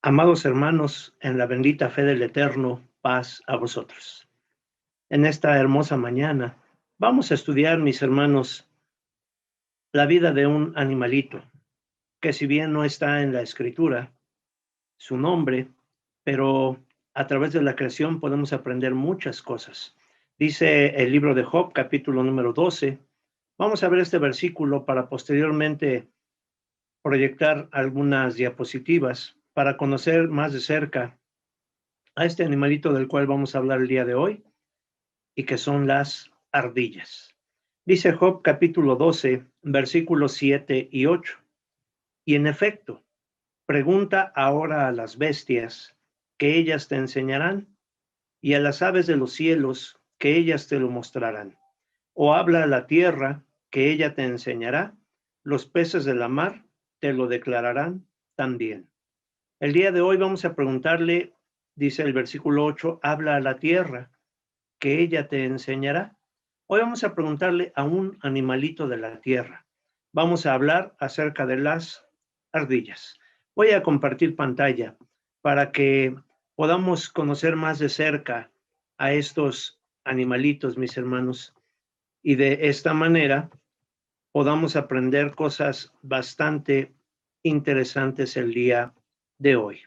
Amados hermanos, en la bendita fe del Eterno, paz a vosotros. En esta hermosa mañana vamos a estudiar, mis hermanos, la vida de un animalito, que si bien no está en la Escritura, su nombre, pero a través de la creación podemos aprender muchas cosas. Dice el libro de Job, capítulo número 12. Vamos a ver este versículo para posteriormente proyectar algunas diapositivas para conocer más de cerca a este animalito del cual vamos a hablar el día de hoy y que son las ardillas. Dice Job capítulo 12, versículos 7 y 8. Y en efecto, pregunta ahora a las bestias, que ellas te enseñarán, y a las aves de los cielos, que ellas te lo mostrarán. O habla a la tierra, que ella te enseñará, los peces de la mar te lo declararán también. El día de hoy vamos a preguntarle, dice el versículo 8, habla a la tierra, que ella te enseñará. Hoy vamos a preguntarle a un animalito de la tierra. Vamos a hablar acerca de las ardillas. Voy a compartir pantalla para que podamos conocer más de cerca a estos animalitos, mis hermanos, y de esta manera podamos aprender cosas bastante interesantes el día de hoy.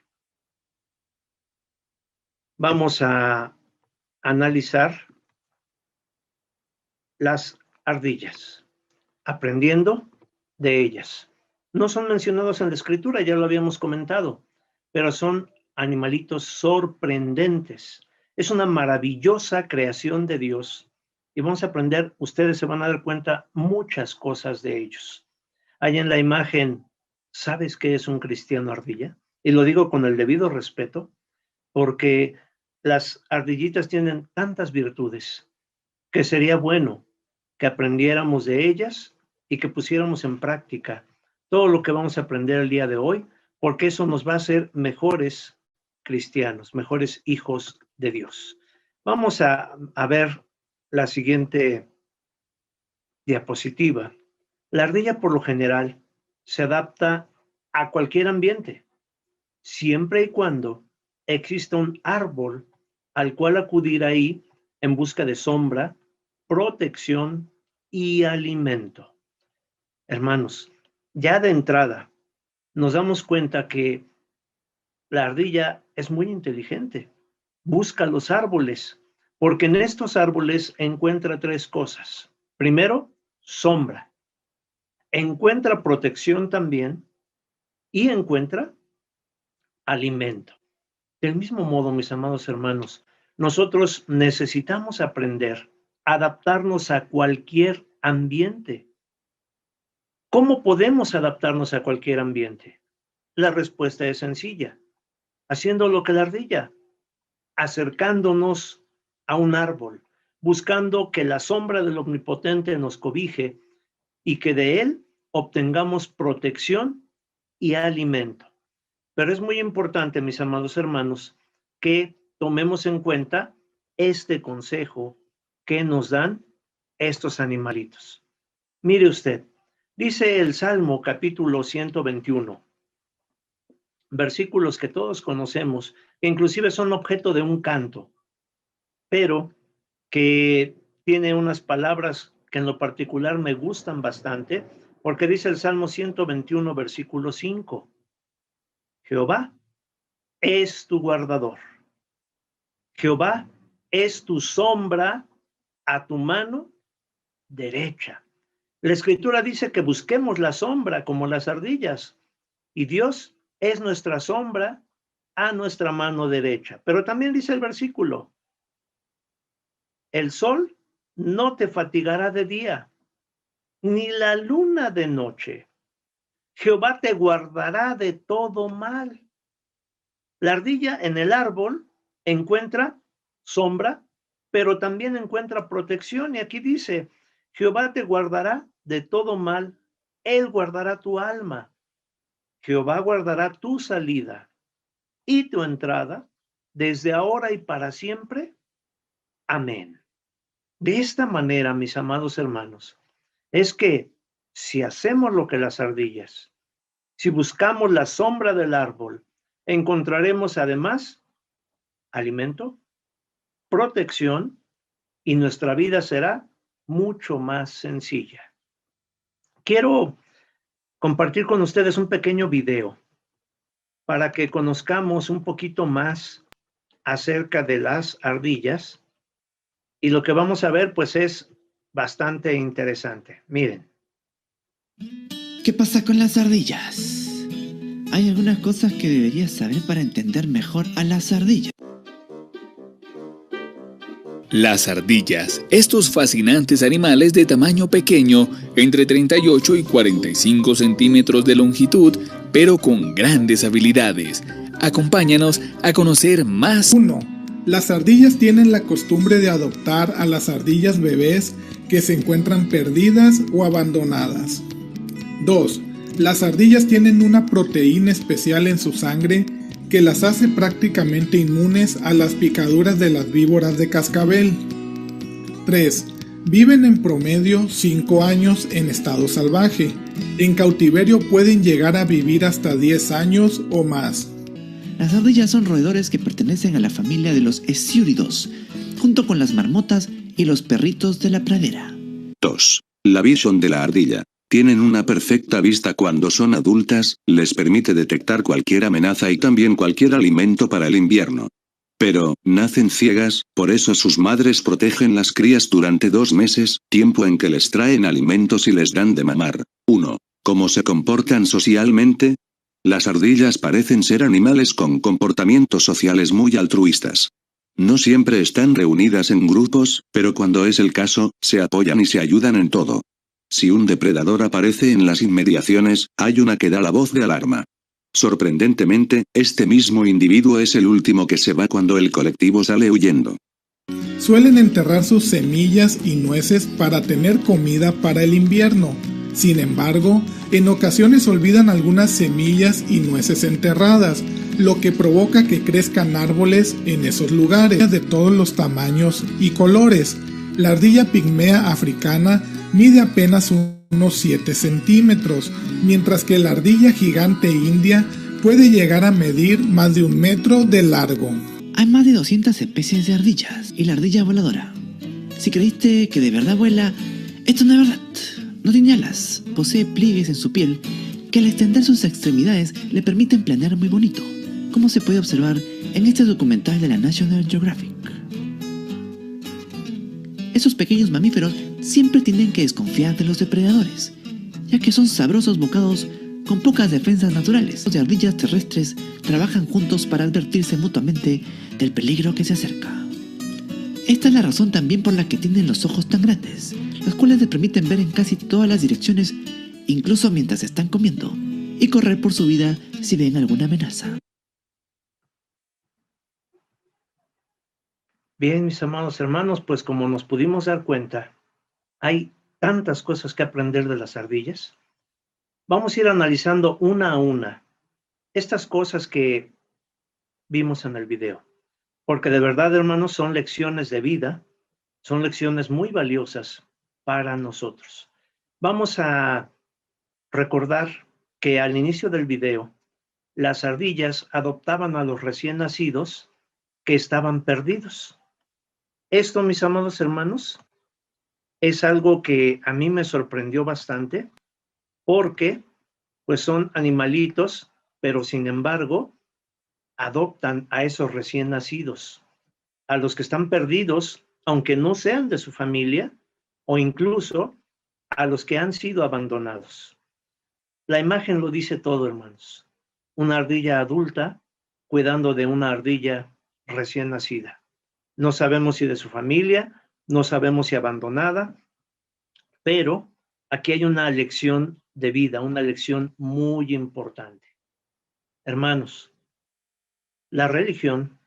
Vamos a analizar las ardillas, aprendiendo de ellas. No son mencionados en la escritura, ya lo habíamos comentado, pero son animalitos sorprendentes. Es una maravillosa creación de Dios y vamos a aprender, ustedes se van a dar cuenta muchas cosas de ellos. Hay en la imagen, ¿sabes qué es un cristiano ardilla? Y lo digo con el debido respeto, porque las ardillitas tienen tantas virtudes que sería bueno que aprendiéramos de ellas y que pusiéramos en práctica todo lo que vamos a aprender el día de hoy, porque eso nos va a hacer mejores cristianos, mejores hijos de Dios. Vamos a ver la siguiente diapositiva. La ardilla por lo general se adapta a cualquier ambiente, siempre y cuando exista un árbol al cual acudir ahí en busca de sombra, protección y alimento. Hermanos, ya de entrada nos damos cuenta que la ardilla es muy inteligente. Busca los árboles, porque en estos árboles encuentra tres cosas. Primero, sombra. Encuentra protección también y encuentra alimento. Del mismo modo, mis amados hermanos, nosotros necesitamos aprender a adaptarnos a cualquier ambiente. ¿Cómo podemos adaptarnos a cualquier ambiente? La respuesta es sencilla, haciendo lo que la ardilla, acercándonos a un árbol, buscando que la sombra del Omnipotente nos cobije y que de él obtengamos protección y alimento. Pero es muy importante, mis amados hermanos, que tomemos en cuenta este consejo que nos dan estos animalitos. Mire usted, dice el Salmo capítulo 121, versículos que todos conocemos, que inclusive son objeto de un canto, pero que tiene unas palabras que en lo particular me gustan bastante, porque dice el Salmo 121, versículo 5, Jehová es tu guardador. Jehová es tu sombra a tu mano derecha. La escritura dice que busquemos la sombra como las ardillas y Dios es nuestra sombra a nuestra mano derecha. Pero también dice el versículo, el sol no te fatigará de día, ni la luna de noche. Jehová te guardará de todo mal. La ardilla en el árbol encuentra sombra, pero también encuentra protección. Y aquí dice, Jehová te guardará de todo mal, Él guardará tu alma. Jehová guardará tu salida y tu entrada desde ahora y para siempre. Amén. De esta manera, mis amados hermanos, es que si hacemos lo que las ardillas, si buscamos la sombra del árbol, encontraremos además alimento, protección y nuestra vida será mucho más sencilla. Quiero compartir con ustedes un pequeño video para que conozcamos un poquito más acerca de las ardillas y lo que vamos a ver pues es bastante interesante. Miren. ¿Qué pasa con las ardillas? Hay algunas cosas que deberías saber para entender mejor a las ardillas. Las ardillas, estos fascinantes animales de tamaño pequeño, entre 38 y 45 centímetros de longitud, pero con grandes habilidades. Acompáñanos a conocer más. 1. Las ardillas tienen la costumbre de adoptar a las ardillas bebés que se encuentran perdidas o abandonadas. 2. Las ardillas tienen una proteína especial en su sangre que las hace prácticamente inmunes a las picaduras de las víboras de cascabel. 3. Viven en promedio 5 años en estado salvaje. En cautiverio pueden llegar a vivir hasta 10 años o más. Las ardillas son roedores que pertenecen a la familia de los hesíuridos, junto con las marmotas y los perritos de la pradera. 2. La visión de la ardilla. Tienen una perfecta vista cuando son adultas, les permite detectar cualquier amenaza y también cualquier alimento para el invierno. Pero, nacen ciegas, por eso sus madres protegen las crías durante 2 meses, tiempo en que les traen alimentos y les dan de mamar. 1. ¿Cómo se comportan socialmente? Las ardillas parecen ser animales con comportamientos sociales muy altruistas. No siempre están reunidas en grupos, pero cuando es el caso, se apoyan y se ayudan en todo. Si un depredador aparece en las inmediaciones, hay una que da la voz de alarma. Sorprendentemente, este mismo individuo es el último que se va cuando el colectivo sale huyendo. Suelen enterrar sus semillas y nueces para tener comida para el invierno. Sin embargo, en ocasiones olvidan algunas semillas y nueces enterradas, lo que provoca que crezcan árboles en esos lugares de todos los tamaños y colores. La ardilla pigmea africana mide apenas unos 7 centímetros, mientras que la ardilla gigante india puede llegar a medir más de 1 metro de largo. Hay más de 200 especies de ardillas y la ardilla voladora. Si creíste que de verdad vuela, esto no es verdad. No tiene alas, posee pliegues en su piel que al extender sus extremidades le permiten planear muy bonito, como se puede observar en este documental de la National Geographic. Esos pequeños mamíferos siempre tienen que desconfiar de los depredadores, ya que son sabrosos bocados con pocas defensas naturales. Los de ardillas terrestres trabajan juntos para advertirse mutuamente del peligro que se acerca. Esta es la razón también por la que tienen los ojos tan grandes, los cuales les permiten ver en casi todas las direcciones, incluso mientras están comiendo, y correr por su vida si ven alguna amenaza. Bien, mis amados hermanos, pues como nos pudimos dar cuenta, hay tantas cosas que aprender de las ardillas. Vamos a ir analizando una a una estas cosas que vimos en el video, porque de verdad, hermanos, son lecciones de vida, son lecciones muy valiosas para nosotros. Vamos a recordar que al inicio del video, las ardillas adoptaban a los recién nacidos que estaban perdidos. Esto, mis amados hermanos, es algo que a mí me sorprendió bastante porque pues son animalitos, pero sin embargo adoptan a esos recién nacidos, a los que están perdidos, aunque no sean de su familia, o incluso a los que han sido abandonados. La imagen lo dice todo, hermanos. Una ardilla adulta cuidando de una ardilla recién nacida. No sabemos si de su familia, no sabemos si abandonada, pero aquí hay una lección de vida, una lección muy importante. Hermanos, la religión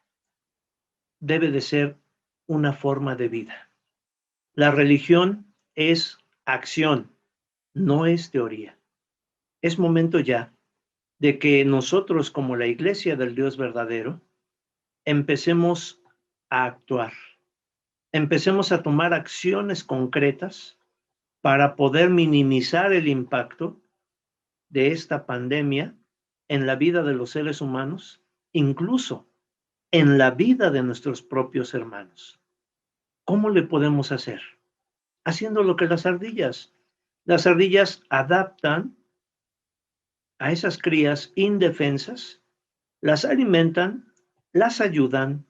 debe de ser una forma de vida. La religión es acción, no es teoría. Es momento ya de que nosotros, como la Iglesia del Dios verdadero, empecemos a actuar. Empecemos a tomar acciones concretas para poder minimizar el impacto de esta pandemia en la vida de los seres humanos incluso en la vida de nuestros propios hermanos. ¿Cómo le podemos hacer? Haciendo lo que las ardillas. Las ardillas adaptan a esas crías indefensas, las alimentan, las ayudan,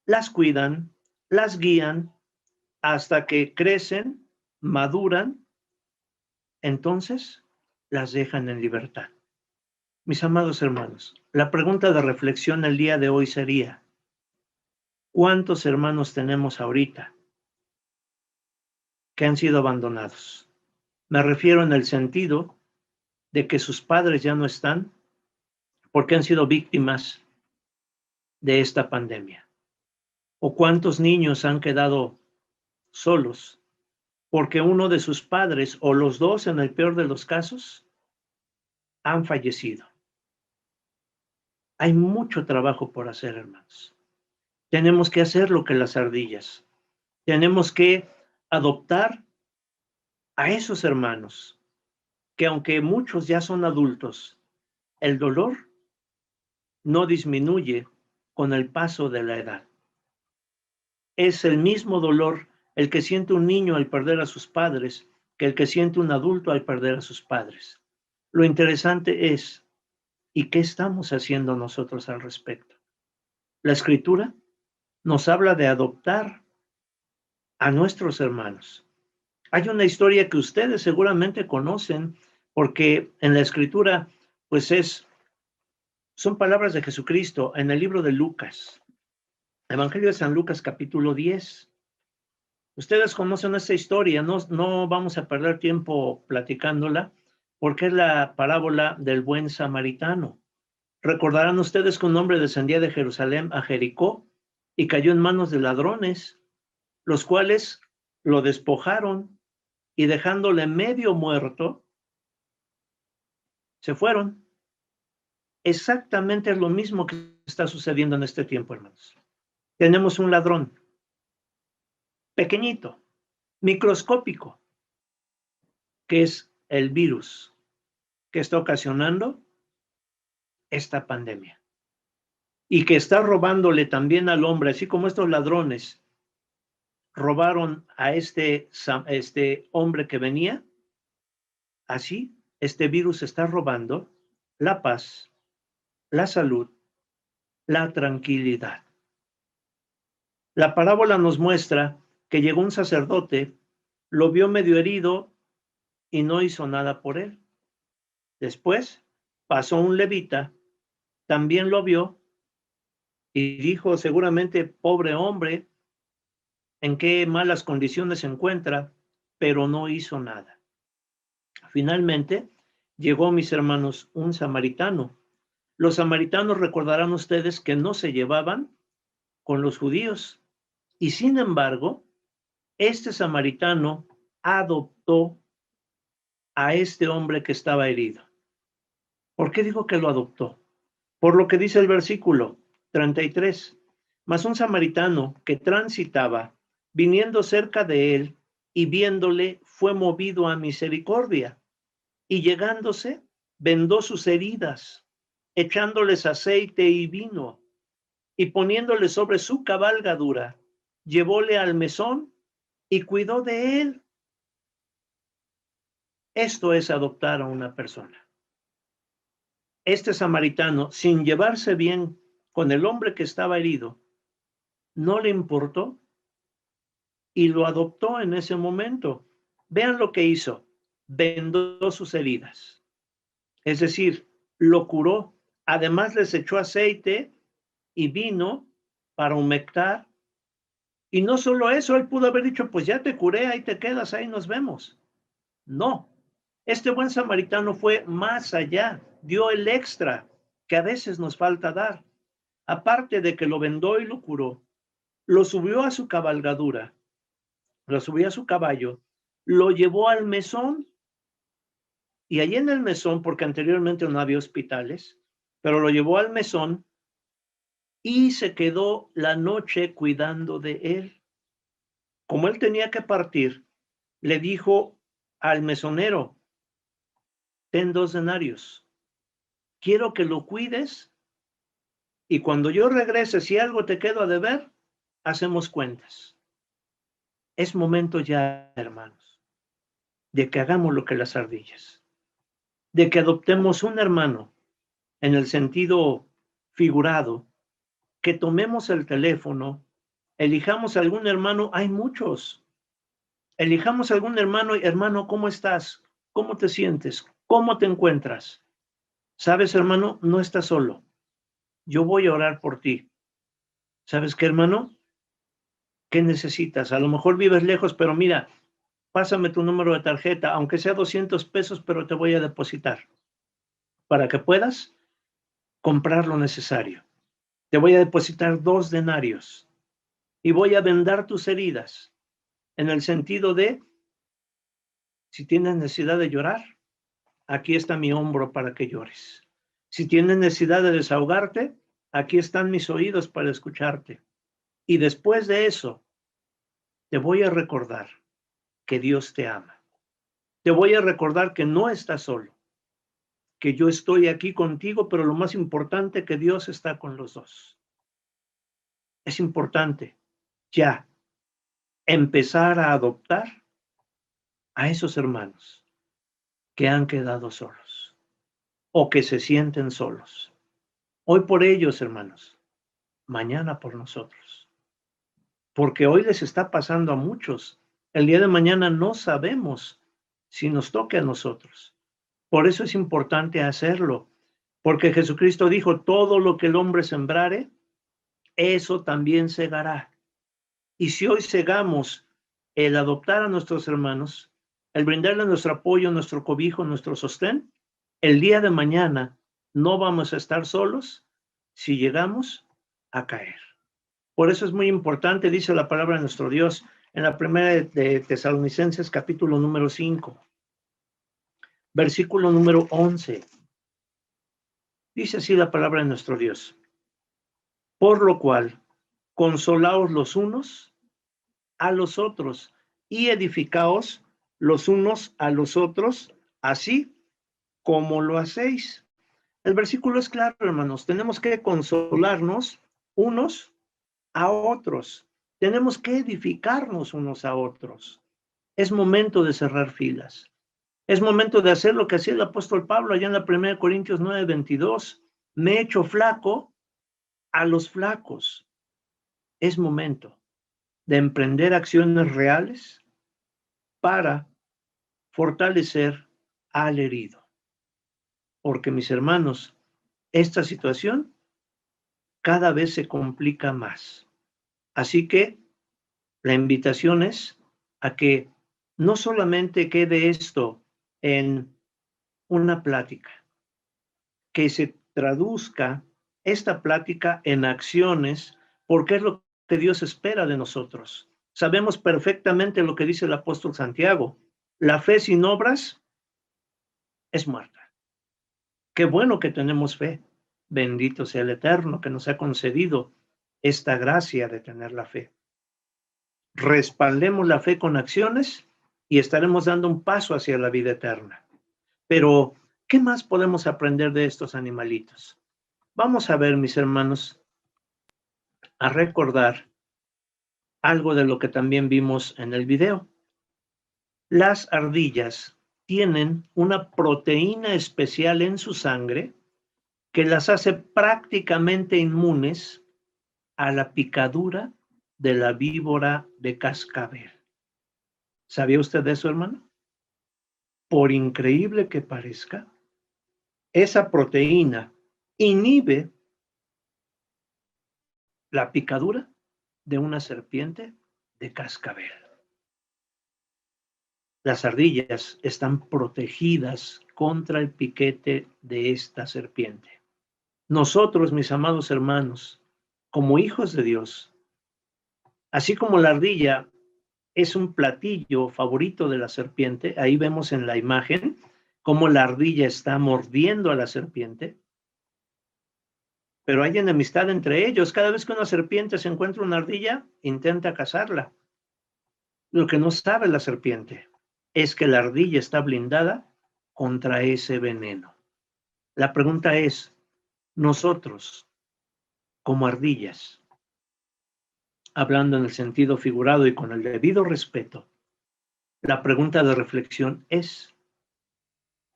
las cuidan, las guían hasta que crecen, maduran, entonces las dejan en libertad. Mis amados hermanos, la pregunta de reflexión el día de hoy sería, ¿cuántos hermanos tenemos ahorita que han sido abandonados? Me refiero en el sentido de que sus padres ya no están porque han sido víctimas de esta pandemia. ¿O cuántos niños han quedado solos porque uno de sus padres o los dos, en el peor de los casos, han fallecido? Hay mucho trabajo por hacer, hermanos. Tenemos que hacer lo que las ardillas. Tenemos que adoptar a esos hermanos que, aunque muchos ya son adultos, el dolor no disminuye con el paso de la edad. Es el mismo dolor el que siente un niño al perder a sus padres que el que siente un adulto al perder a sus padres. Lo interesante es, ¿y qué estamos haciendo nosotros al respecto? La Escritura nos habla de adoptar a nuestros hermanos. Hay una historia que ustedes seguramente conocen, porque en la Escritura, pues son palabras de Jesucristo en el libro de Lucas, Evangelio de San Lucas, capítulo 10. Ustedes conocen esta historia, no vamos a perder tiempo platicándola, porque es la parábola del buen samaritano. Recordarán ustedes que un hombre descendía de Jerusalén a Jericó y cayó en manos de ladrones, los cuales lo despojaron y dejándole medio muerto, se fueron. Exactamente lo mismo que está sucediendo en este tiempo, hermanos. Tenemos un ladrón, pequeñito, microscópico, que es el virus que está ocasionando esta pandemia y que está robándole también al hombre, así como estos ladrones robaron a este hombre que venía, así este virus está robando la paz, la salud, la tranquilidad. La parábola nos muestra que llegó un sacerdote, lo vio medio herido y no hizo nada por él. Después pasó un levita, también lo vio y dijo, seguramente, pobre hombre, en qué malas condiciones se encuentra, pero no hizo nada. Finalmente, llegó, mis hermanos, un samaritano. Los samaritanos, recordarán ustedes, que no se llevaban con los judíos. Y sin embargo, este samaritano adoptó a este hombre que estaba herido. ¿Por qué digo que lo adoptó? Por lo que dice el versículo 33. Mas un samaritano que transitaba, viniendo cerca de él y viéndole, fue movido a misericordia. Y llegándose, vendó sus heridas, echándoles aceite y vino, y poniéndole sobre su cabalgadura, llevóle al mesón y cuidó de él. Esto es adoptar a una persona. Este samaritano, sin llevarse bien con el hombre que estaba herido, no le importó y lo adoptó en ese momento. Vean lo que hizo. Vendó sus heridas. Es decir, lo curó. Además les echó aceite y vino para humectar. Y no solo eso, él pudo haber dicho, pues ya te curé, ahí te quedas, ahí nos vemos. No, este buen samaritano fue más allá, dio el extra que a veces nos falta dar. Aparte de que lo vendó y lo curó, lo subió a su cabalgadura, lo subió a su caballo, lo llevó al mesón, y allí en el mesón, porque anteriormente no había hospitales, pero lo llevó al mesón y se quedó la noche cuidando de él. Como él tenía que partir, le dijo al mesonero, ten 2 denarios, quiero que lo cuides Y cuando yo regrese, si algo te quedo a deber, hacemos cuentas. Es momento ya, hermanos, de que hagamos lo que las ardillas, de que adoptemos un hermano en el sentido figurado, que tomemos el teléfono, elijamos algún hermano, hay muchos, elijamos algún hermano y hermano, ¿cómo estás? ¿Cómo te sientes? ¿Cómo te encuentras? ¿Sabes, hermano? No estás solo. Yo voy a orar por ti. ¿Sabes qué, hermano? ¿Qué necesitas? A lo mejor vives lejos, pero mira, pásame tu número de tarjeta, aunque sea 200 pesos, pero te voy a depositar para que puedas comprar lo necesario. Te voy a depositar 2 denarios y voy a vendar tus heridas en el sentido de, si tienes necesidad de llorar, aquí está mi hombro para que llores. Si tienes necesidad de desahogarte, aquí están mis oídos para escucharte. Y después de eso, te voy a recordar que Dios te ama. Te voy a recordar que no estás solo, que yo estoy aquí contigo, pero lo más importante, que Dios está con los dos. Es importante ya empezar a adoptar a esos hermanos que han quedado solos o que se sienten solos. Hoy por ellos, hermanos, mañana por nosotros. Porque hoy les está pasando a muchos. El día de mañana no sabemos si nos toque a nosotros. Por eso es importante hacerlo, porque Jesucristo dijo, todo lo que el hombre sembrare, eso también segará. Y si hoy segamos el adoptar a nuestros hermanos, el brindarles nuestro apoyo, nuestro cobijo, nuestro sostén, el día de mañana no vamos a estar solos si llegamos a caer. Por eso es muy importante, dice la palabra de nuestro Dios, en la primera de Tesalonicenses, capítulo número 5, versículo número 11. Dice así la palabra de nuestro Dios. Por lo cual, consolaos los unos a los otros y edificaos los unos a los otros, así como lo hacéis. El versículo es claro, hermanos. Tenemos que consolarnos unos a otros. Tenemos que edificarnos unos a otros. Es momento de cerrar filas. Es momento de hacer lo que hacía el apóstol Pablo allá en la 1 Corintios 9:22. Me he hecho flaco a los flacos. Es momento de emprender acciones reales para fortalecer al herido. Porque, mis hermanos, esta situación cada vez se complica más. Así que la invitación es a que no solamente quede esto en una plática, que se traduzca esta plática en acciones, porque es lo que Dios espera de nosotros. Sabemos perfectamente lo que dice el apóstol Santiago. La fe sin obras es muerta. Qué bueno que tenemos fe. Bendito sea el Eterno que nos ha concedido esta gracia de tener la fe. Respaldemos la fe con acciones y estaremos dando un paso hacia la vida eterna. Pero, ¿qué más podemos aprender de estos animalitos? Vamos a ver, mis hermanos, a recordar algo de lo que también vimos en el video. Las ardillas tienen una proteína especial en su sangre que las hace prácticamente inmunes a la picadura de la víbora de cascabel. ¿Sabía usted de eso, hermano? Por increíble que parezca, esa proteína inhibe la picadura de una serpiente de cascabel. Las ardillas están protegidas contra el piquete de esta serpiente. Nosotros, mis amados hermanos, como hijos de Dios, así como la ardilla es un platillo favorito de la serpiente, ahí vemos en la imagen cómo la ardilla está mordiendo a la serpiente, pero hay enemistad entre ellos. Cada vez que una serpiente se encuentra una ardilla, intenta cazarla. Lo que no sabe la serpiente es que la ardilla está blindada contra ese veneno. La pregunta es, nosotros, como ardillas. Hablando en el sentido figurado y con el debido respeto, la pregunta de reflexión es,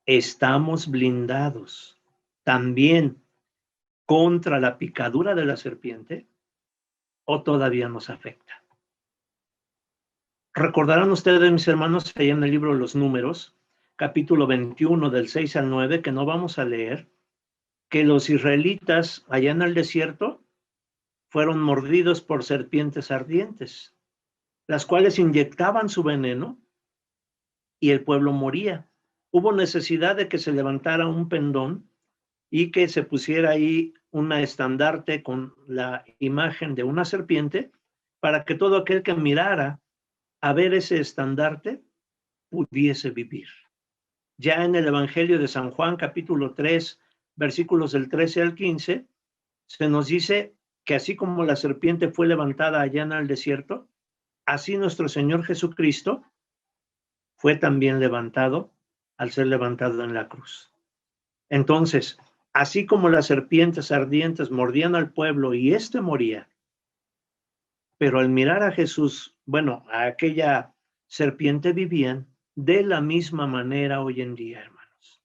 ¿estamos blindados también contra la picadura de la serpiente o todavía nos afecta? Recordarán ustedes, mis hermanos, allá en el libro de los Números, capítulo 21, del 6 al 9, que no vamos a leer, que los israelitas allá en el desierto fueron mordidos por serpientes ardientes, las cuales inyectaban su veneno y el pueblo moría. Hubo necesidad de que se levantara un pendón y que se pusiera ahí una estandarte con la imagen de una serpiente para que todo aquel que mirara a ver ese estandarte pudiese vivir. Ya en el Evangelio de San Juan, capítulo 3, versículos del 13 al 15, se nos dice que así como la serpiente fue levantada allá en el desierto, así nuestro Señor Jesucristo fue también levantado al ser levantado en la cruz. Entonces, así como las serpientes ardientes mordían al pueblo y éste moría, pero al mirar a Jesús, bueno, a aquella serpiente vivían, de la misma manera hoy en día, hermanos.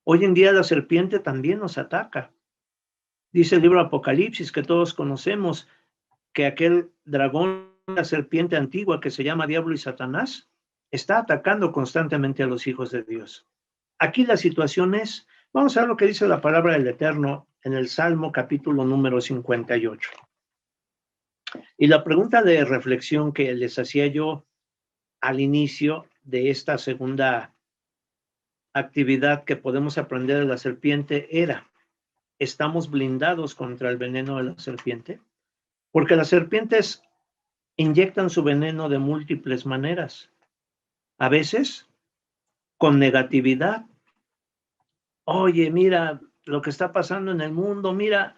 Hoy en día la serpiente también nos ataca. Dice el libro Apocalipsis, que todos conocemos, que aquel dragón, la serpiente antigua que se llama Diablo y Satanás, está atacando constantemente a los hijos de Dios. Aquí la situación es, vamos a ver lo que dice la palabra del Eterno en el Salmo capítulo número 58. Y la pregunta de reflexión que les hacía yo al inicio de esta segunda actividad que podemos aprender de la serpiente era, ¿estamos blindados contra el veneno de la serpiente? Porque las serpientes inyectan su veneno de múltiples maneras. A veces, con negatividad. Oye, mira lo que está pasando en el mundo, mira,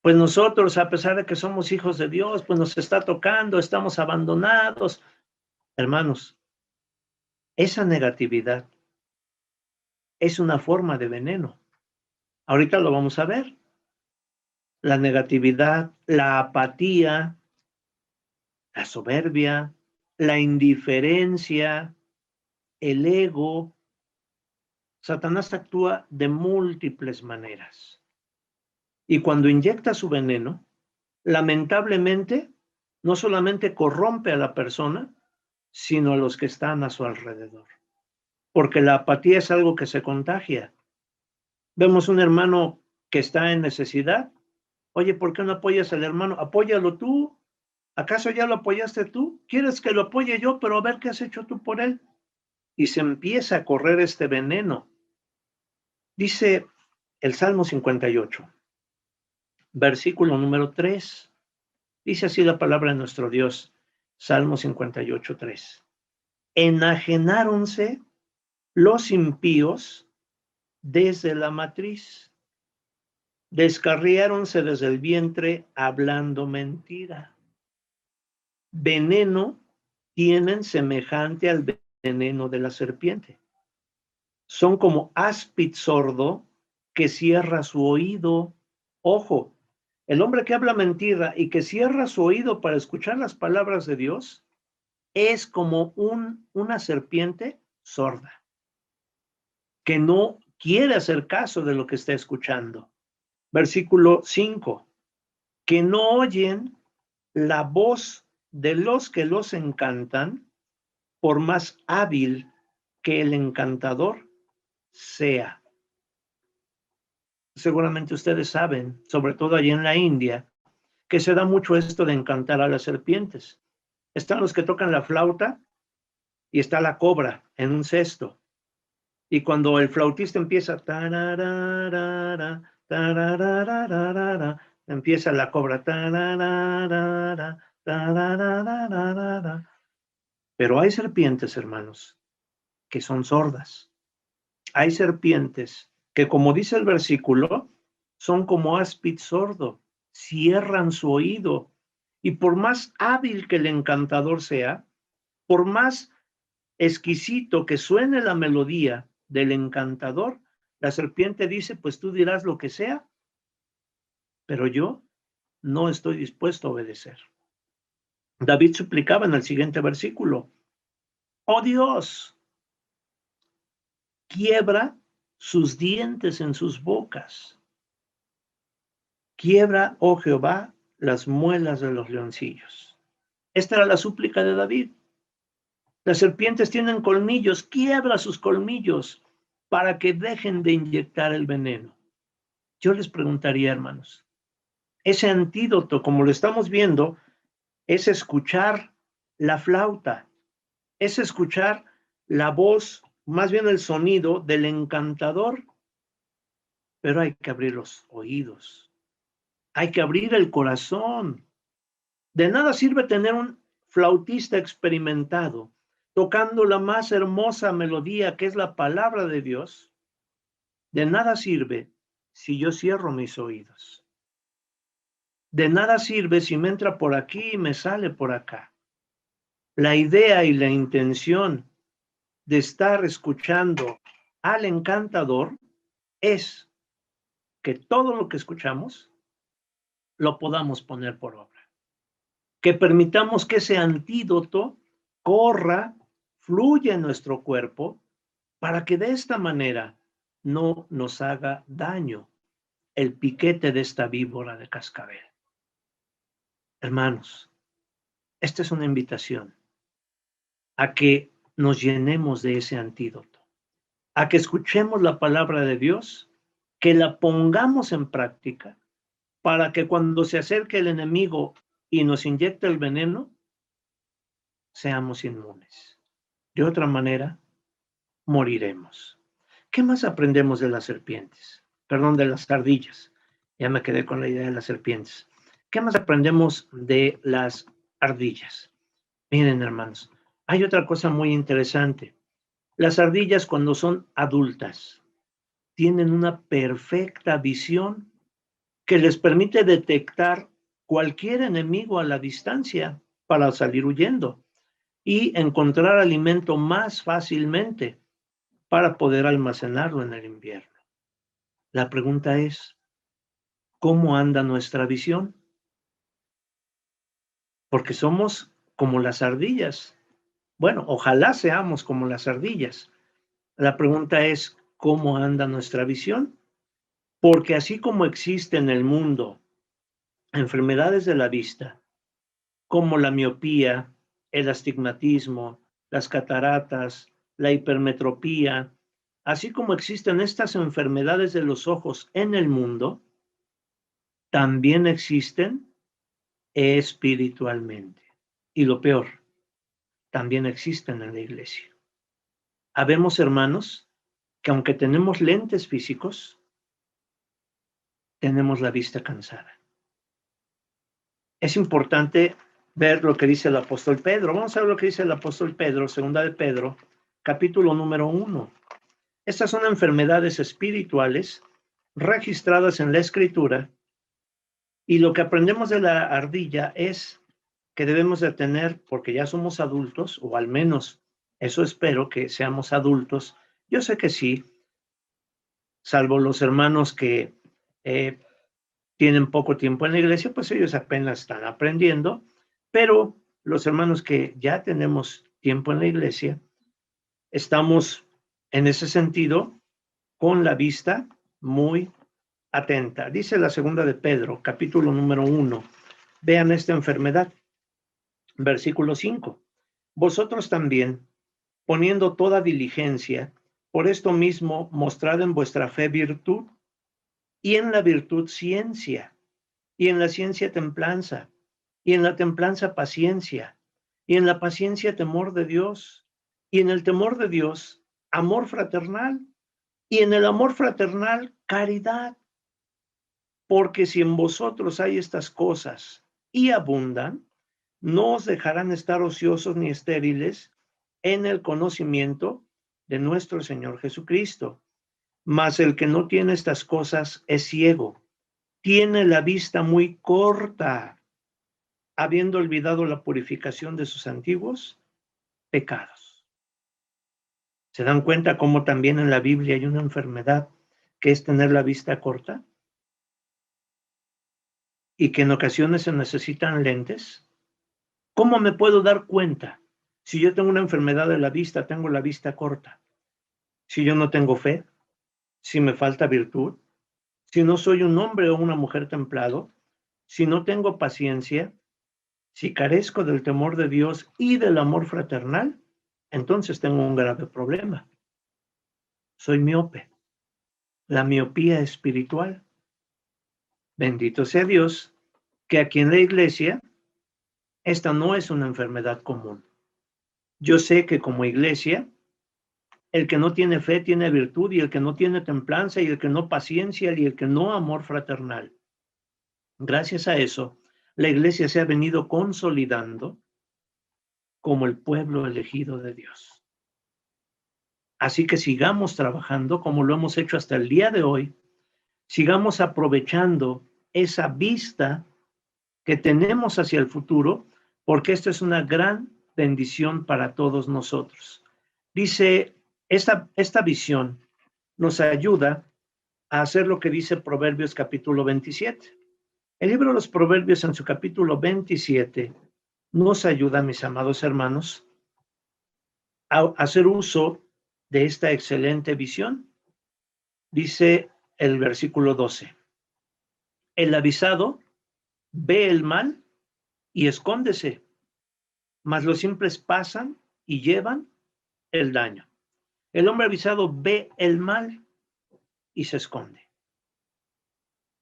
pues nosotros, a pesar de que somos hijos de Dios, pues nos está tocando, estamos abandonados. Hermanos, esa negatividad es una forma de veneno. Ahorita lo vamos a ver. La negatividad, la apatía, la soberbia, la indiferencia, el ego. Satanás actúa de múltiples maneras. Y cuando inyecta su veneno, lamentablemente, no solamente corrompe a la persona, sino a los que están a su alrededor. Porque la apatía es algo que se contagia. Vemos un hermano que está en necesidad. Oye, ¿por qué no apoyas al hermano? Apóyalo tú. ¿Acaso ya lo apoyaste tú? ¿Quieres que lo apoye yo? Pero a ver qué has hecho tú por él. Y se empieza a correr este veneno. Dice el Salmo 58, versículo número 3. Dice así la palabra de nuestro Dios, Salmo 58, 3. Enajenáronse los impíos desde la matriz, descarriáronse desde el vientre hablando mentira. Veneno tienen semejante al veneno de la serpiente. Son como áspid sordo que cierra su oído. Ojo, el hombre que habla mentira y que cierra su oído para escuchar las palabras de Dios es como una serpiente sorda, que no quiere hacer caso de lo que está escuchando. Versículo 5, que no oyen la voz de los que los encantan, por más hábil que el encantador sea. Seguramente ustedes saben, sobre todo allí en la India, que se da mucho esto de encantar a las serpientes. Están los que tocan la flauta y está la cobra en un cesto. Y cuando el flautista empieza, tararara, tararara, empieza la cobra, tararara, tararara. Pero hay serpientes, hermanos, que son sordas. Hay serpientes que, como dice el versículo, son como áspid sordo, cierran su oído, y por más hábil que el encantador sea, por más exquisito que suene la melodía del encantador, la serpiente dice, pues tú dirás lo que sea, pero yo no estoy dispuesto a obedecer. David suplicaba en el siguiente versículo: oh Dios, quiebra sus dientes en sus bocas. Quiebra, oh Jehová, las muelas de los leoncillos. Esta era la súplica de David. Las serpientes tienen colmillos, quiebra sus colmillos para que dejen de inyectar el veneno. Yo les preguntaría, hermanos, ese antídoto, como lo estamos viendo, es escuchar la flauta, es escuchar la voz, más bien el sonido del encantador, pero hay que abrir los oídos, hay que abrir el corazón. De nada sirve tener un flautista experimentado tocando la más hermosa melodía que es la palabra de Dios. De nada sirve si yo cierro mis oídos. De nada sirve si me entra por aquí y me sale por acá. La idea y la intención de estar escuchando al encantador es que todo lo que escuchamos lo podamos poner por obra. Que permitamos que ese antídoto corra, fluya en nuestro cuerpo, para que de esta manera no nos haga daño el piquete de esta víbora de cascabel. Hermanos, esta es una invitación a que nos llenemos de ese antídoto, a que escuchemos la palabra de Dios, que la pongamos en práctica, para que cuando se acerque el enemigo y nos inyecte el veneno, seamos inmunes. De otra manera, moriremos. ¿Qué más aprendemos de las serpientes? Perdón, de las ardillas. Ya me quedé con la idea de las serpientes. ¿Qué más aprendemos de las ardillas? Miren, hermanos, hay otra cosa muy interesante. Las ardillas, cuando son adultas, tienen una perfecta visión que les permite detectar cualquier enemigo a la distancia para salir huyendo y encontrar alimento más fácilmente para poder almacenarlo en el invierno. La pregunta es, ¿cómo anda nuestra visión? Porque somos como las ardillas. Bueno, ojalá seamos como las ardillas. La pregunta es, ¿cómo anda nuestra visión? Porque así como existe en el mundo enfermedades de la vista, como la miopía, el astigmatismo, las cataratas, la hipermetropía, así como existen estas enfermedades de los ojos en el mundo, también existen espiritualmente. Y lo peor, también existen en la iglesia. Habemos hermanos que aunque tenemos lentes físicos, tenemos la vista cansada. Es importante ver lo que dice el apóstol Pedro. Vamos a ver lo que dice el apóstol Pedro, segunda de Pedro, capítulo número 1. Estas son enfermedades espirituales registradas en la Escritura, y lo que aprendemos de la ardilla es que debemos de tener, porque ya somos adultos, o al menos eso espero, que seamos adultos. Yo sé que sí, salvo los hermanos que tienen poco tiempo en la iglesia, pues ellos apenas están aprendiendo, pero los hermanos que ya tenemos tiempo en la iglesia, estamos en ese sentido con la vista muy atenta. Dice la segunda de Pedro, capítulo número 1. Vean esta enfermedad. Versículo 5. Vosotros también, poniendo toda diligencia, por esto mismo mostrad en vuestra fe virtud, y en la virtud ciencia, y en la ciencia templanza, y en la templanza paciencia, y en la paciencia temor de Dios, y en el temor de Dios amor fraternal, y en el amor fraternal caridad. Porque si en vosotros hay estas cosas y abundan, no os dejarán estar ociosos ni estériles en el conocimiento de nuestro Señor Jesucristo. Mas el que no tiene estas cosas es ciego, tiene la vista muy corta, habiendo olvidado la purificación de sus antiguos pecados. ¿Se dan cuenta cómo también en la Biblia hay una enfermedad que es tener la vista corta? y que en ocasiones se necesitan lentes? ¿Cómo me puedo dar cuenta? Si yo tengo una enfermedad de la vista, tengo la vista corta. Si yo no tengo fe, si me falta virtud, si no soy un hombre o una mujer templado, si no tengo paciencia, si carezco del temor de Dios y del amor fraternal, entonces tengo un grave problema. Soy miope. La miopía espiritual. Bendito sea Dios, que aquí en la iglesia, esta no es una enfermedad común. Yo sé que como iglesia, el que no tiene fe tiene virtud, y el que no tiene templanza, y el que no paciencia, y el que no amor fraternal. Gracias a eso, la iglesia se ha venido consolidando como el pueblo elegido de Dios. Así que sigamos trabajando como lo hemos hecho hasta el día de hoy. Sigamos aprovechando esa vista que tenemos hacia el futuro, porque esto es una gran bendición para todos nosotros. Dice, esta visión nos ayuda a hacer lo que dice Proverbios capítulo 27. El libro de los Proverbios en su capítulo 27 nos ayuda, mis amados hermanos, a hacer uso de esta excelente visión. Dice el versículo 12, el avisado ve el mal y escóndese, mas los simples pasan y llevan el daño. El hombre avisado ve el mal y se esconde,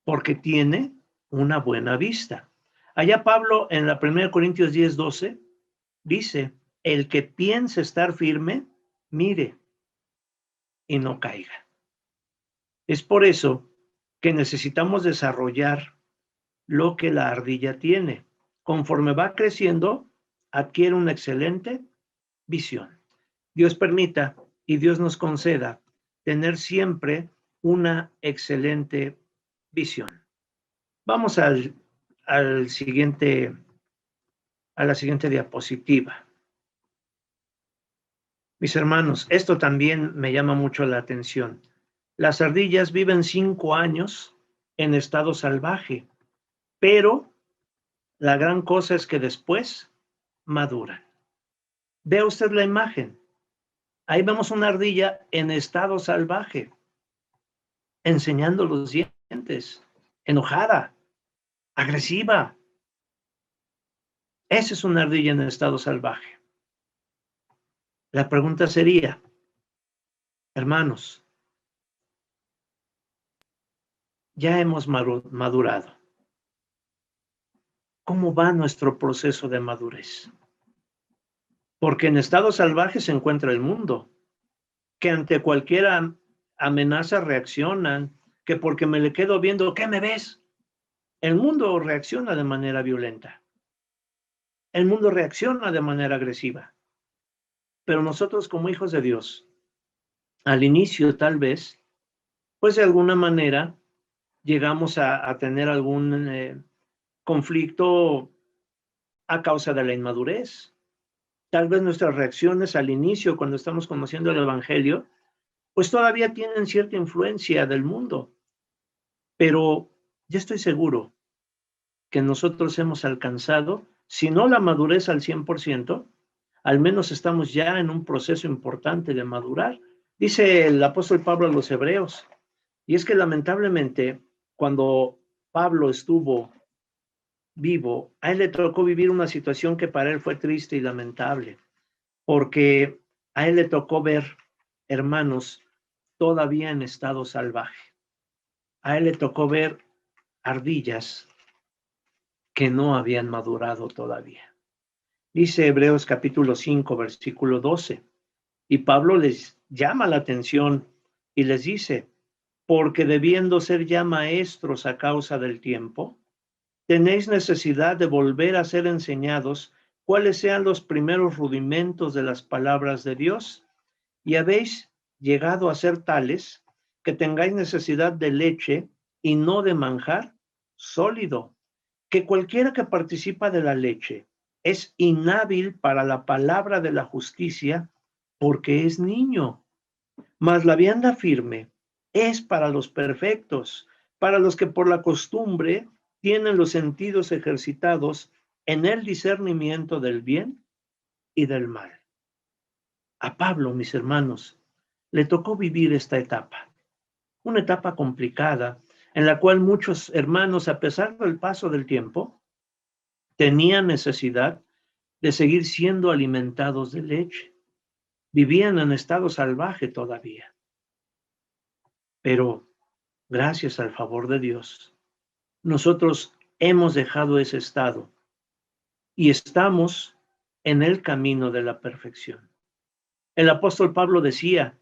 porque tiene una buena vista. Allá Pablo en la 1 Corintios 10:12 dice, el que piense estar firme, mire y no caiga. Es por eso que necesitamos desarrollar lo que la ardilla tiene. Conforme va creciendo, adquiere una excelente visión. Dios permita y Dios nos conceda tener siempre una excelente visión. Vamos a la siguiente diapositiva. Mis hermanos, esto también me llama mucho la atención. Las ardillas viven 5 años en estado salvaje, pero la gran cosa es que después maduran. Vea usted la imagen. Ahí vemos una ardilla en estado salvaje, enseñando los dientes, enojada, agresiva. Esa es una ardilla en estado salvaje. La pregunta sería, hermanos, ya hemos madurado. ¿Cómo va nuestro proceso de madurez? Porque en estado salvaje se encuentra el mundo, que ante cualquier amenaza reaccionan, que porque me le quedo viendo, ¿qué me ves? El mundo reacciona de manera violenta. El mundo reacciona de manera agresiva. Pero nosotros como hijos de Dios, al inicio tal vez, pues de alguna manera llegamos a tener algún conflicto a causa de la inmadurez. Tal vez nuestras reacciones al inicio, cuando estamos conociendo el Evangelio, pues todavía tienen cierta influencia del mundo. Pero yo estoy seguro que nosotros hemos alcanzado, si no la madurez al 100%, al menos estamos ya en un proceso importante de madurar. Dice el apóstol Pablo a los Hebreos, y es que lamentablemente cuando Pablo estuvo vivo, a él le tocó vivir una situación que para él fue triste y lamentable, porque a él le tocó ver hermanos todavía en estado salvaje. A él le tocó ver ardillas que no habían madurado todavía. Dice Hebreos capítulo 5, versículo 12, y Pablo les llama la atención y les dice, porque debiendo ser ya maestros a causa del tiempo, tenéis necesidad de volver a ser enseñados cuáles sean los primeros rudimentos de las palabras de Dios, y habéis llegado a ser tales que tengáis necesidad de leche y no de manjar sólido, que cualquiera que participa de la leche es inhábil para la palabra de la justicia porque es niño, mas la vianda firme es para los perfectos, para los que por la costumbre tienen los sentidos ejercitados en el discernimiento del bien y del mal. A Pablo, mis hermanos, le tocó vivir esta etapa, una etapa complicada, en la cual muchos hermanos, a pesar del paso del tiempo, tenían necesidad de seguir siendo alimentados de leche. Vivían en estado salvaje todavía. Pero, gracias al favor de Dios, nosotros hemos dejado ese estado y estamos en el camino de la perfección. El apóstol Pablo decía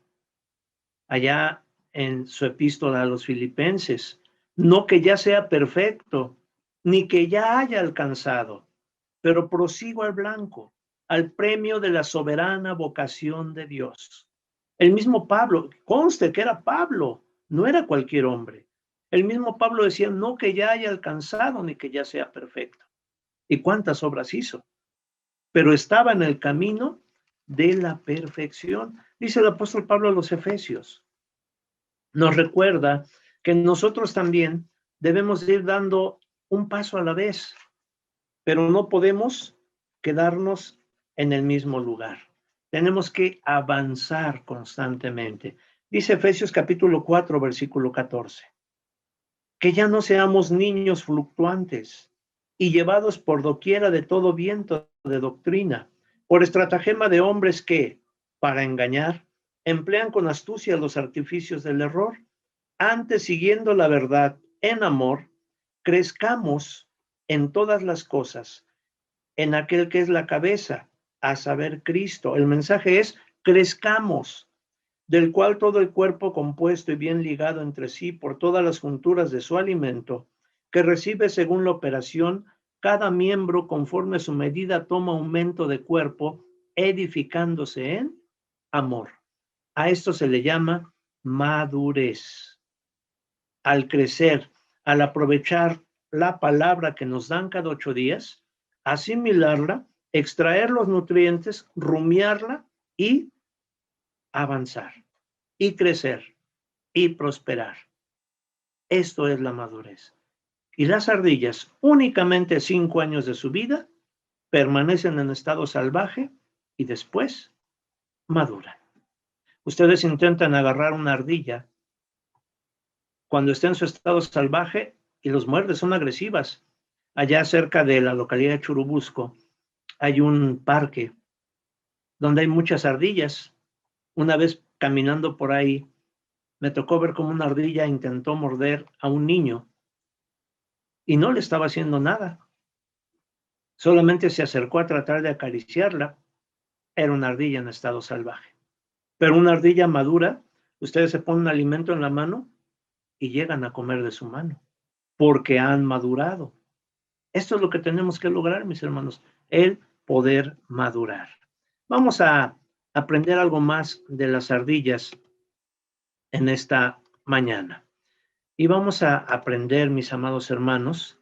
allá en su epístola a los Filipenses, no que ya sea perfecto, ni que ya haya alcanzado, pero prosigo al blanco, al premio de la soberana vocación de Dios. El mismo Pablo, conste que era Pablo, no era cualquier hombre. El mismo Pablo decía, no que ya haya alcanzado, ni que ya sea perfecto. ¿Y cuántas obras hizo? Pero estaba en el camino de la perfección. Dice el apóstol Pablo a los Efesios. Nos recuerda que nosotros también debemos ir dando un paso a la vez, pero no podemos quedarnos en el mismo lugar. Tenemos que avanzar constantemente. Dice Efesios capítulo 4, versículo 14. Que ya no seamos niños fluctuantes y llevados por doquiera de todo viento de doctrina, por estratagema de hombres que, para engañar, emplean con astucia los artificios del error. Antes, siguiendo la verdad en amor, crezcamos en todas las cosas, en aquel que es la cabeza, a saber, Cristo. El mensaje es, crezcamos, del cual todo el cuerpo compuesto y bien ligado entre sí por todas las junturas de su alimento, que recibe según la operación, cada miembro conforme a su medida toma aumento de cuerpo, edificándose en amor. A esto se le llama madurez. Al crecer, al aprovechar la palabra que nos dan cada 8 días, asimilarla, extraer los nutrientes, rumiarla y avanzar, y crecer, y prosperar. Esto es la madurez. Y las ardillas, únicamente 5 años de su vida, permanecen en estado salvaje y después maduran. Ustedes intentan agarrar una ardilla cuando está en su estado salvaje y los muerde, son agresivas. Allá cerca de la localidad de Churubusco hay un parque donde hay muchas ardillas. Una vez caminando por ahí, me tocó ver cómo una ardilla intentó morder a un niño y no le estaba haciendo nada. Solamente se acercó a tratar de acariciarla. Era una ardilla en estado salvaje. Pero una ardilla madura, ustedes se ponen alimento en la mano y llegan a comer de su mano, porque han madurado. Esto es lo que tenemos que lograr, mis hermanos, el poder madurar. Vamos a aprender algo más de las ardillas en esta mañana. Y vamos a aprender, mis amados hermanos,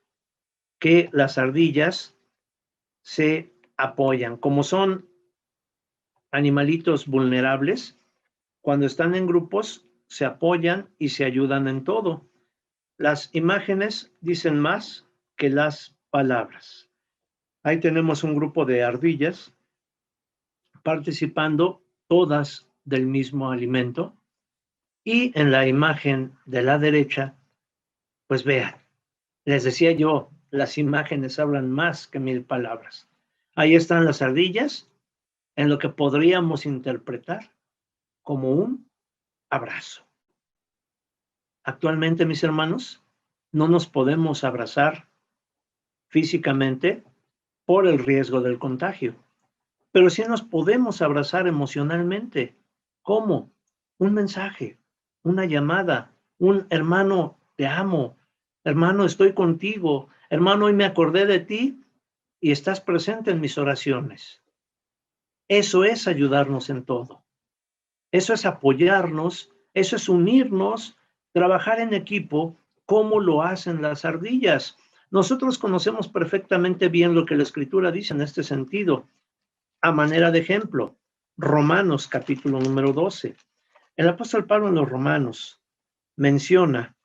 que las ardillas se apoyan. Como son animalitos vulnerables, cuando están en grupos, se apoyan y se ayudan en todo. Las imágenes dicen más que las palabras. Ahí tenemos un grupo de ardillas participando todas del mismo alimento. Y en la imagen de la derecha, pues vean, les decía yo, las imágenes hablan más que 1000 palabras. Ahí están las ardillas en lo que podríamos interpretar como un abrazo. Actualmente, mis hermanos, no nos podemos abrazar físicamente por el riesgo del contagio, pero sí nos podemos abrazar emocionalmente. ¿Cómo? Un mensaje, una llamada, un hermano, te amo, hermano, estoy contigo, hermano, hoy me acordé de ti y estás presente en mis oraciones. Eso es ayudarnos en todo. Eso es apoyarnos, eso es unirnos, trabajar en equipo, como lo hacen las ardillas. Nosotros conocemos perfectamente bien lo que la Escritura dice en este sentido. A manera de ejemplo, Romanos capítulo número 12. El apóstol Pablo en los Romanos menciona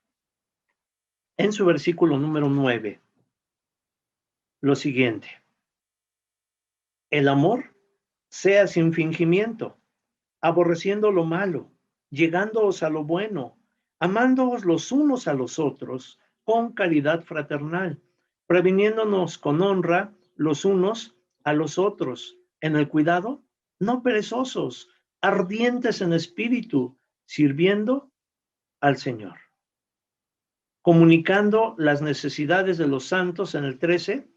en su versículo número 9 lo siguiente: el amor sea sin fingimiento, aborreciendo lo malo, llegándoos a lo bueno, amándoos los unos a los otros con caridad fraternal, previniéndonos con honra los unos a los otros, en el cuidado, no perezosos, ardientes en espíritu, sirviendo al Señor. Comunicando las necesidades de los santos en el 13,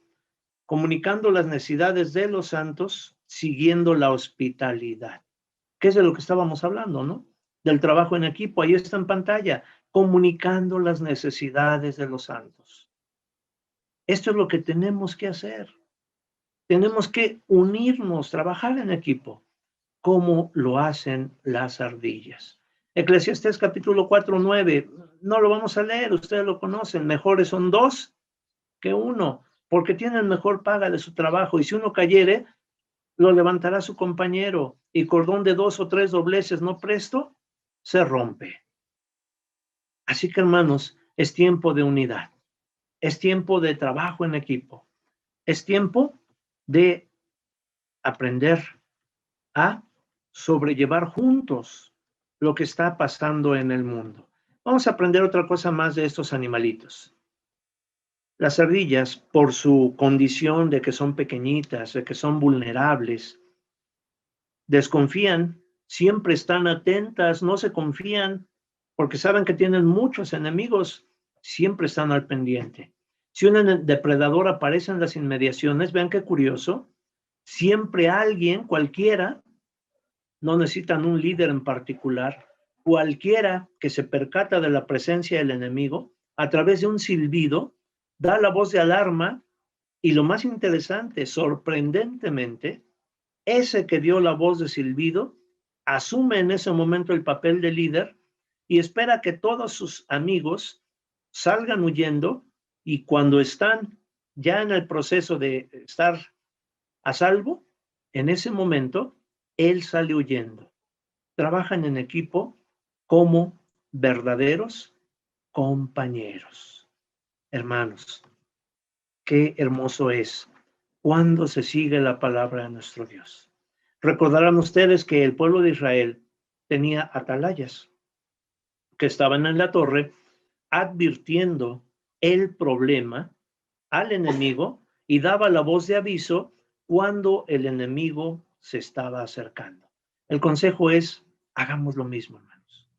comunicando las necesidades de los santos, siguiendo la hospitalidad. ¿Qué es de lo que estábamos hablando, no? Del trabajo en equipo, ahí está en pantalla, comunicando las necesidades de los santos. Esto es lo que tenemos que hacer. Tenemos que unirnos, trabajar en equipo, como lo hacen las ardillas. Eclesiastés capítulo 4:9, no lo vamos a leer, ustedes lo conocen, mejores son 2 que 1, porque tienen mejor paga de su trabajo, y si uno cayere, lo levantará su compañero, y cordón de 2 o 3 dobleces no presto, se rompe. Así que, hermanos, es tiempo de unidad, es tiempo de trabajo en equipo, es tiempo de aprender a sobrellevar juntos lo que está pasando en el mundo. Vamos a aprender otra cosa más de estos animalitos. Las ardillas, por su condición de que son pequeñitas, de que son vulnerables, desconfían, siempre están atentas, no se confían, porque saben que tienen muchos enemigos, siempre están al pendiente. Si un depredador aparece en las inmediaciones, vean qué curioso, siempre alguien, cualquiera, no necesitan un líder en particular, cualquiera que se percata de la presencia del enemigo, a través de un silbido, da la voz de alarma, y lo más interesante, sorprendentemente, ese que dio la voz de silbido asume en ese momento el papel de líder y espera que todos sus amigos salgan huyendo, y cuando están ya en el proceso de estar a salvo, en ese momento él sale huyendo. Trabajan en equipo como verdaderos compañeros. Hermanos, qué hermoso es cuando se sigue la palabra de nuestro Dios. Recordarán ustedes que el pueblo de Israel tenía atalayas que estaban en la torre advirtiendo el problema al enemigo y daba la voz de aviso cuando el enemigo se estaba acercando. El consejo es, hagamos lo mismo, hermanos.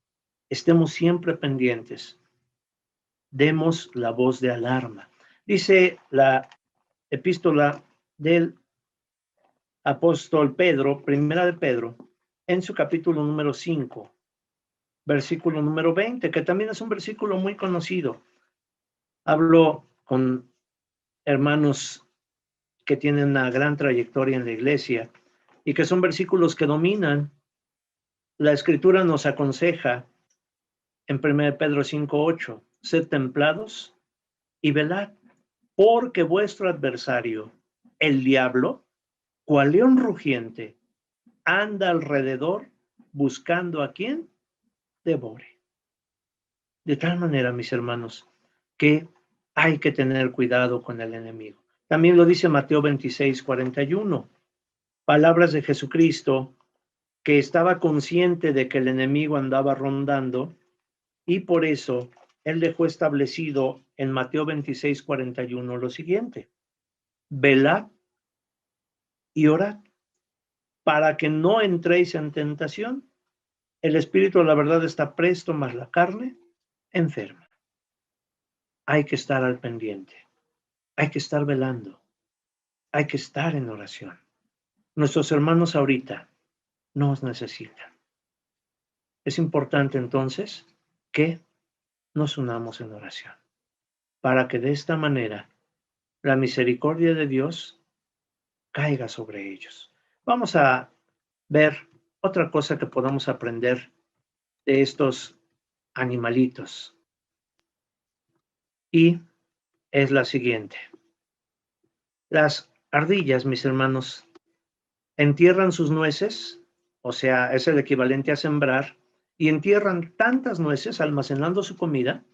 Estemos siempre pendientes. Demos la voz de alarma. Dice la epístola del apóstol Pedro, primera de Pedro, en su capítulo número 5, versículo número 20, que también es un versículo muy conocido. Hablo con hermanos que tienen una gran trayectoria en la iglesia y que son versículos que dominan. La escritura nos aconseja en 1 Pedro 5:8, sed templados y velad, porque vuestro adversario, el diablo, cual león rugiente, anda alrededor buscando a quien devore. De tal manera, mis hermanos, que hay que tener cuidado con el enemigo. También lo dice Mateo 26:41. Palabras de Jesucristo, que estaba consciente de que el enemigo andaba rondando, y por eso él dejó establecido en Mateo 26:41 lo siguiente: velad y orad, para que no entréis en tentación. El espíritu de la verdad está presto, mas la carne enferma. Hay que estar al pendiente, hay que estar velando, hay que estar en oración. Nuestros hermanos ahorita nos necesitan. Es importante entonces que nos unamos en oración, para que de esta manera la misericordia de Dios caiga sobre ellos. Vamos a ver otra cosa que podamos aprender de estos animalitos, y es la siguiente. Las ardillas, mis hermanos, entierran sus nueces, o sea, es el equivalente a sembrar, y entierran tantas nueces almacenando su comida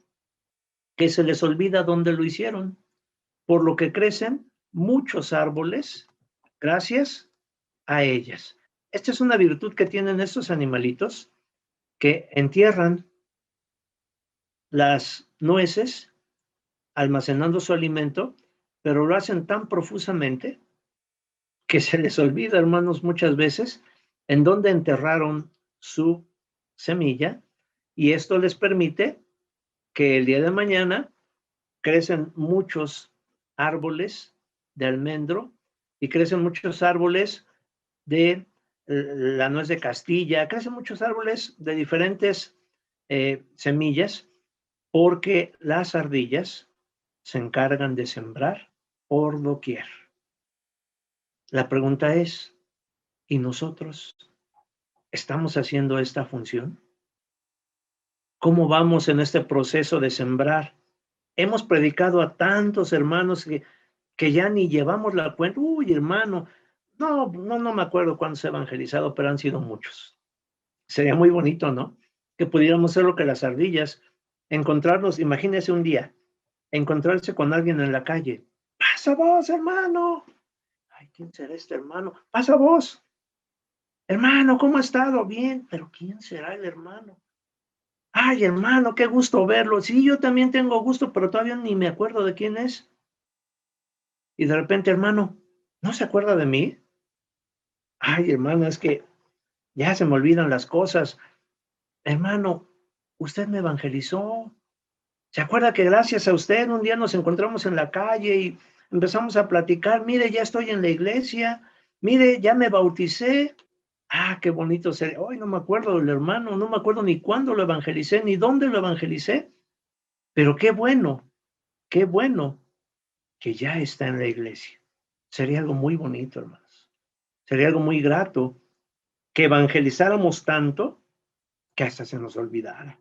que se les olvida dónde lo hicieron, por lo que crecen muchos árboles gracias a ellas. Esta es una virtud que tienen estos animalitos, que entierran las nueces almacenando su alimento, pero lo hacen tan profusamente que se les olvida, hermanos, muchas veces en dónde enterraron su semilla, y esto les permite que el día de mañana crecen muchos árboles de almendro y crecen muchos árboles de la nuez de Castilla, crecen muchos árboles de diferentes semillas, porque las ardillas se encargan de sembrar por doquier. La pregunta es, ¿y nosotros estamos haciendo esta función? ¿Cómo vamos en este proceso de sembrar? Hemos predicado a tantos hermanos que ya ni llevamos la cuenta. Uy, hermano, no me acuerdo cuántos he evangelizado, pero han sido muchos. Sería muy bonito, ¿no? Que pudiéramos hacer lo que las ardillas, encontrarnos, imagínese un día, encontrarse con alguien en la calle. Pasa vos, hermano. Ay, ¿quién será este hermano? Pasa vos. Hermano, ¿cómo ha estado? Bien, pero ¿quién será el hermano? Ay, hermano, qué gusto verlo. Sí, yo también tengo gusto, pero todavía ni me acuerdo de quién es. Y de repente, hermano, ¿no se acuerda de mí? Ay, hermano, es que ya se me olvidan las cosas. Hermano, usted me evangelizó. ¿Se acuerda que gracias a usted un día nos encontramos en la calle y empezamos a platicar? Mire, ya estoy en la iglesia. Mire, ya me bauticé. Ah, qué bonito sería. Hoy no me acuerdo del hermano, no me acuerdo ni cuándo lo evangelicé, ni dónde lo evangelicé. Pero qué bueno que ya está en la iglesia. Sería algo muy bonito, hermanos. Sería algo muy grato que evangelizáramos tanto que hasta se nos olvidara.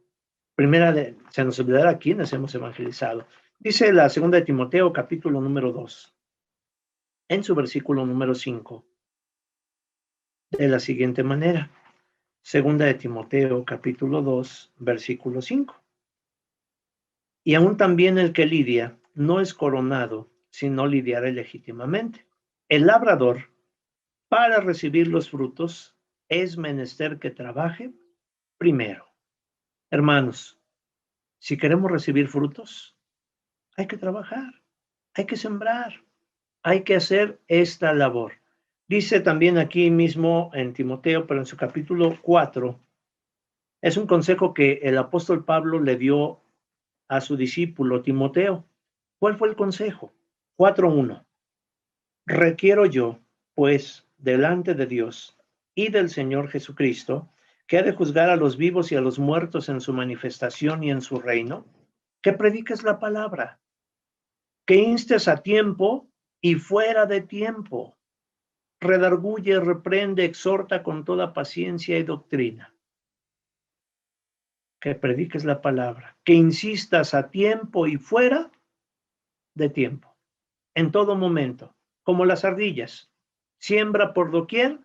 Se nos olvidara a quienes hemos evangelizado. Dice la segunda de Timoteo, capítulo número 2, en su versículo número 5, de la siguiente manera. Segunda de Timoteo, capítulo 2, versículo 5. Y aún también el que lidia no es coronado si no lidiare legítimamente. El labrador, para recibir los frutos, es menester que trabaje primero. Hermanos, si queremos recibir frutos, hay que trabajar, hay que sembrar, hay que hacer esta labor. Dice también aquí mismo en Timoteo, pero en su capítulo 4, es un consejo que el apóstol Pablo le dio a su discípulo Timoteo. ¿Cuál fue el consejo? 4:1. Requiero yo, pues, delante de Dios y del Señor Jesucristo, que ha de juzgar a los vivos y a los muertos en su manifestación y en su reino, que prediques la palabra, que instes a tiempo y fuera de tiempo, redarguye, reprende, exhorta con toda paciencia y doctrina. Que prediques la palabra, que insistas a tiempo y fuera de tiempo, en todo momento, como las ardillas. Siembra por doquier,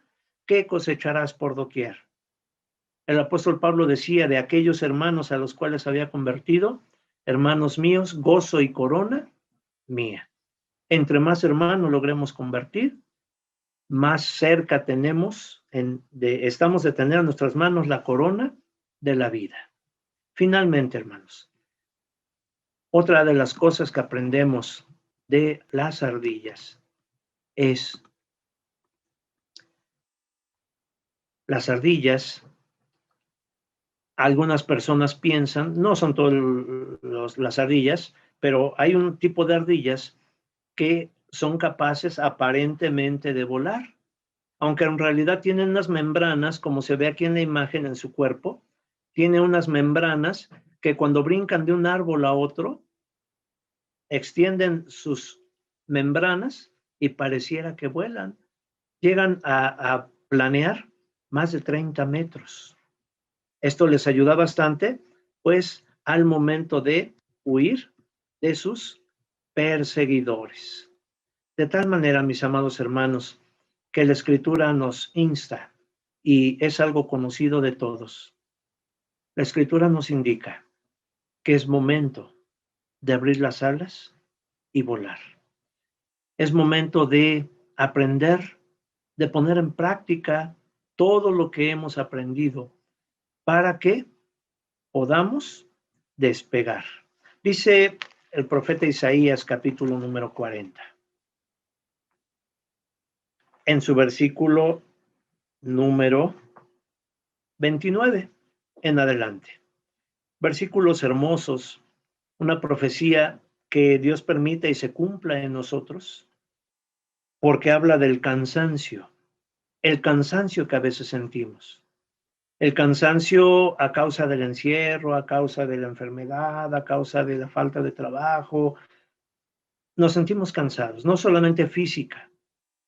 que cosecharás por doquier. El apóstol Pablo decía de aquellos hermanos a los cuales había convertido: hermanos míos, gozo y corona mía. Entre más hermanos logremos convertir, más cerca estamos de tener en nuestras manos la corona de la vida. Finalmente, hermanos, otra de las cosas que aprendemos de las ardillas es: las ardillas, algunas personas piensan, no son todas las ardillas, pero hay un tipo de ardillas que son capaces aparentemente de volar, aunque en realidad tienen unas membranas, como se ve aquí en la imagen, en su cuerpo. Tiene unas membranas que cuando brincan de un árbol a otro, extienden sus membranas y pareciera que vuelan. Llegan a planear más de 30 metros. Esto les ayuda bastante, pues, al momento de huir de sus perseguidores. De tal manera, mis amados hermanos, que la Escritura nos insta, y es algo conocido de todos. La Escritura nos indica que es momento de abrir las alas y volar. Es momento de aprender, de poner en práctica todo lo que hemos aprendido para que podamos despegar. Dice el profeta Isaías, capítulo número 40. En su versículo número 29 en adelante. Versículos hermosos, una profecía que Dios permite y se cumpla en nosotros, porque habla del cansancio, el cansancio que a veces sentimos. El cansancio a causa del encierro, a causa de la enfermedad, a causa de la falta de trabajo. Nos sentimos cansados, no solamente física.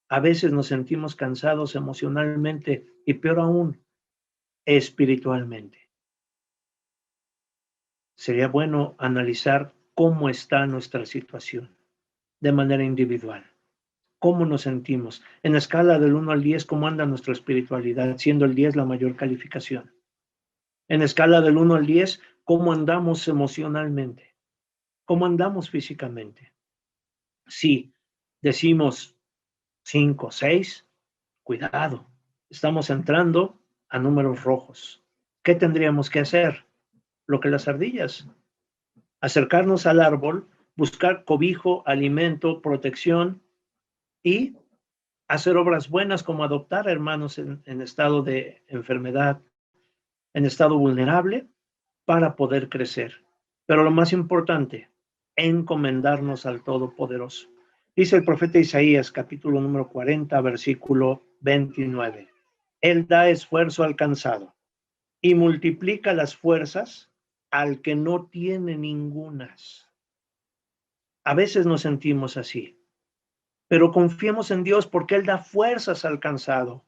A veces nos sentimos cansados emocionalmente y peor aún, espiritualmente. Sería bueno analizar cómo está nuestra situación de manera individual. ¿Cómo nos sentimos? En la escala del 1 al 10, ¿cómo anda nuestra espiritualidad? Siendo el 10 la mayor calificación. En la escala del 1 al 10, ¿cómo andamos emocionalmente? ¿Cómo andamos físicamente? Si decimos 5, 6, cuidado, estamos entrando a números rojos. ¿Qué tendríamos que hacer? Lo que las ardillas. Acercarnos al árbol, buscar cobijo, alimento, protección y hacer obras buenas como adoptar hermanos en estado de enfermedad, en estado vulnerable, para poder crecer. Pero lo más importante, encomendarnos al Todopoderoso. Dice el profeta Isaías, capítulo número 40, versículo 29. Él da esfuerzo al cansado y multiplica las fuerzas al que no tiene ningunas. A veces nos sentimos así, pero confiemos en Dios porque Él da fuerzas al cansado.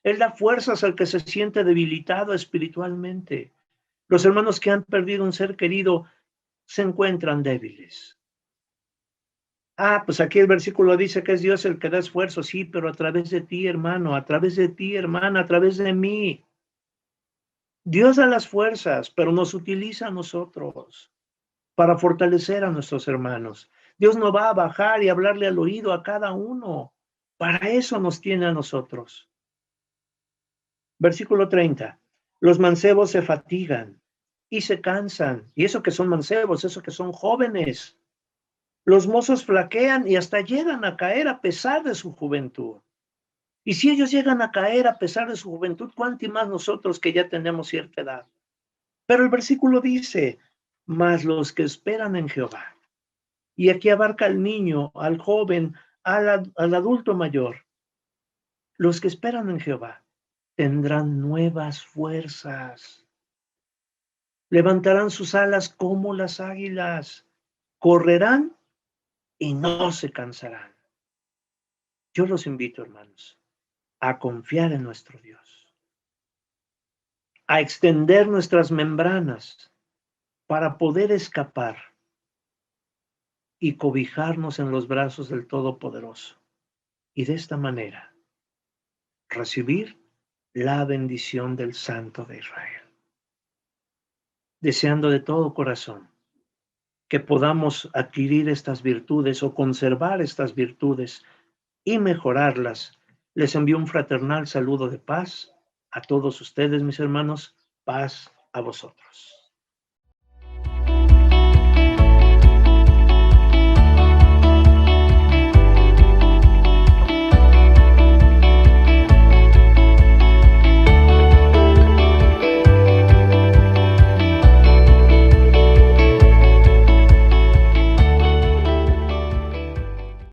Él da fuerzas al que se siente debilitado espiritualmente. Los hermanos que han perdido un ser querido se encuentran débiles. Pues aquí el versículo dice que es Dios el que da esfuerzo, sí, pero a través de ti, hermano, a través de ti, hermana, a través de mí. Dios da las fuerzas, pero nos utiliza a nosotros para fortalecer a nuestros hermanos. Dios no va a bajar y hablarle al oído a cada uno. Para eso nos tiene a nosotros. Versículo 30. Los mancebos se fatigan y se cansan. Y eso que son mancebos, eso que son jóvenes. Los mozos flaquean y hasta llegan a caer a pesar de su juventud. Y si ellos llegan a caer a pesar de su juventud, ¿cuánto más nosotros que ya tenemos cierta edad? Pero el versículo dice, mas los que esperan en Jehová. Y aquí abarca al niño, al joven, al adulto mayor. Los que esperan en Jehová tendrán nuevas fuerzas. Levantarán sus alas como las águilas. Correrán y no se cansarán. Yo los invito, hermanos, a confiar en nuestro Dios, a extender nuestras membranas para poder escapar y cobijarnos en los brazos del Todopoderoso. Y de esta manera, recibir la bendición del Santo de Israel. Deseando de todo corazón que podamos adquirir estas virtudes o conservar estas virtudes y mejorarlas. Les envío un fraternal saludo de paz a todos ustedes, mis hermanos. Paz a vosotros.